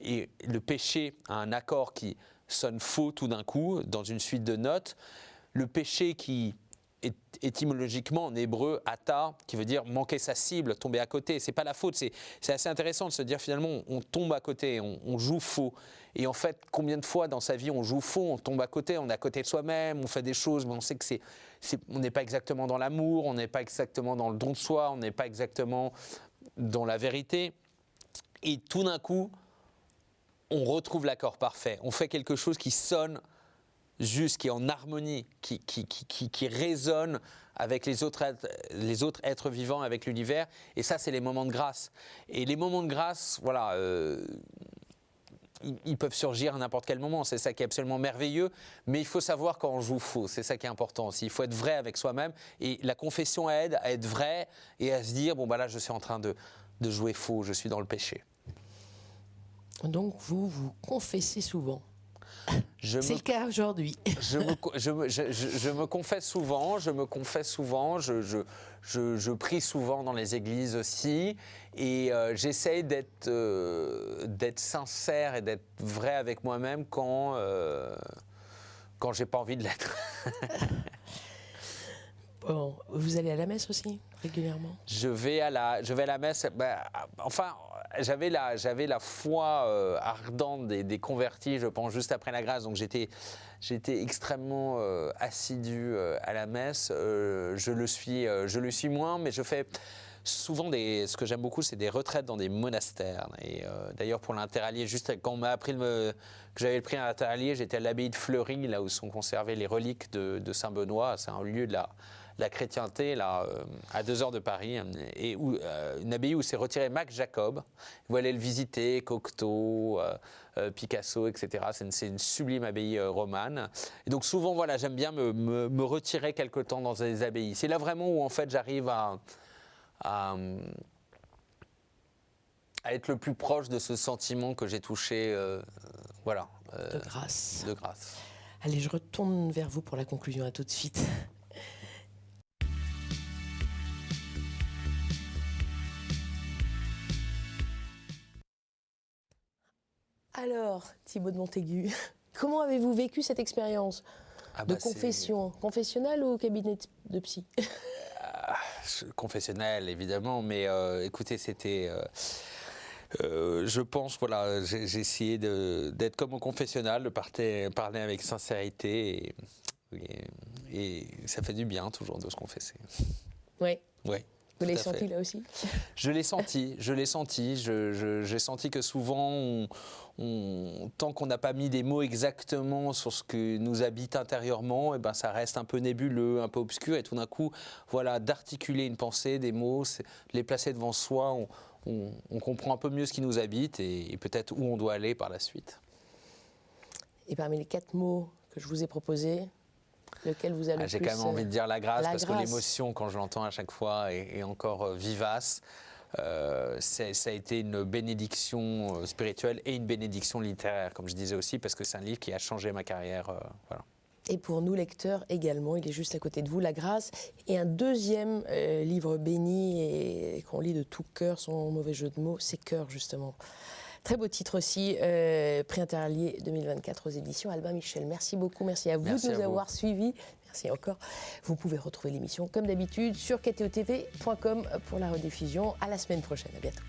et le péché à un accord qui sonne faux tout d'un coup dans une suite de notes. Le péché qui est étymologiquement en hébreu ata, qui veut dire manquer sa cible, tomber à côté. C'est pas la faute, c'est assez intéressant de se dire finalement on tombe à côté, on joue faux. Et en fait, combien de fois dans sa vie on joue faux, on tombe à côté, on est à côté de soi-même, on fait des choses, mais on sait que on n'est pas exactement dans l'amour, on n'est pas exactement dans le don de soi, on n'est pas exactement dans la vérité. Et tout d'un coup, on retrouve l'accord parfait. On fait quelque chose qui sonne juste, qui est en harmonie, qui résonne avec les autres êtres vivants, avec l'univers. Et ça, c'est les moments de grâce. Et les moments de grâce, voilà, ils peuvent surgir à n'importe quel moment. C'est ça qui est absolument merveilleux. Mais il faut savoir quand on joue faux. C'est ça qui est important aussi. Il faut être vrai avec soi-même. Et la confession aide à être vrai et à se dire, bon, bah là, je suis en train de jouer faux. Je suis dans le péché. Donc, vous confessez souvent. C'est le cas aujourd'hui. Je me confesse souvent, je prie souvent dans les églises aussi, et j'essaye d'être sincère et d'être vrai avec moi-même quand j'ai pas envie de l'être. Bon, vous allez à la messe aussi régulièrement? Je vais à la messe. Enfin, j'avais la foi ardente des convertis, je pense, juste après la grâce. Donc j'étais extrêmement assidu à la messe. Je le suis moins, mais je fais souvent ce que j'aime beaucoup, c'est des retraites dans des monastères. Et d'ailleurs, pour l'interallié, juste quand on m'a appris que j'avais le prix à l'interallié, j'étais à l'abbaye de Fleury, là où sont conservées les reliques de Saint-Benoît. C'est un lieu de la chrétienté, là, à 2 heures de Paris, et une abbaye où s'est retiré Max Jacob. Vous allez le visiter, Cocteau, Picasso, etc. C'est une sublime abbaye romane. Et donc souvent, voilà, j'aime bien me retirer quelque temps dans des abbayes. C'est là vraiment où en fait j'arrive à être le plus proche de ce sentiment que j'ai touché, voilà. De grâce. De grâce. Allez, je retourne vers vous pour la conclusion. À tout de suite. Alors, Thibaut de Montaigu, comment avez-vous vécu cette expérience de confession? Confessionnelle ou au cabinet de psy? Confessionnel, évidemment, mais écoutez, c'était... je pense, voilà, j'ai essayé d'être comme au confessionnal, de parler avec sincérité, et ça fait du bien toujours de se confesser. Oui. Oui. Vous l'avez senti là aussi? Je l'ai senti. J'ai senti que souvent, tant qu'on n'a pas mis des mots exactement sur ce que nous habite intérieurement, et ben ça reste un peu nébuleux, un peu obscur. Et tout d'un coup, voilà, d'articuler une pensée, des mots, les placer devant soi, on comprend un peu mieux ce qui nous habite et peut-être où on doit aller par la suite. Et parmi les 4 mots que je vous ai proposés, lequel vous a le plus... J'ai quand même envie de dire la grâce, parce grâce. que l'émotion, quand je l'entends à chaque fois, est encore vivace. Ça a été une bénédiction spirituelle et une bénédiction littéraire, comme je disais aussi, parce que c'est un livre qui a changé ma carrière. Voilà. Et pour nous, lecteurs également, il est juste à côté de vous, La Grâce. Et un deuxième livre béni et qu'on lit de tout cœur, sans mauvais jeu de mots, c'est Cœur, justement. Très beau titre aussi, Prix Interallié 2024 aux éditions Albin Michel. Merci beaucoup, merci à vous de nous avoir suivis. Merci encore. Vous pouvez retrouver l'émission comme d'habitude sur kteotv.com pour la rediffusion. À la semaine prochaine, à bientôt.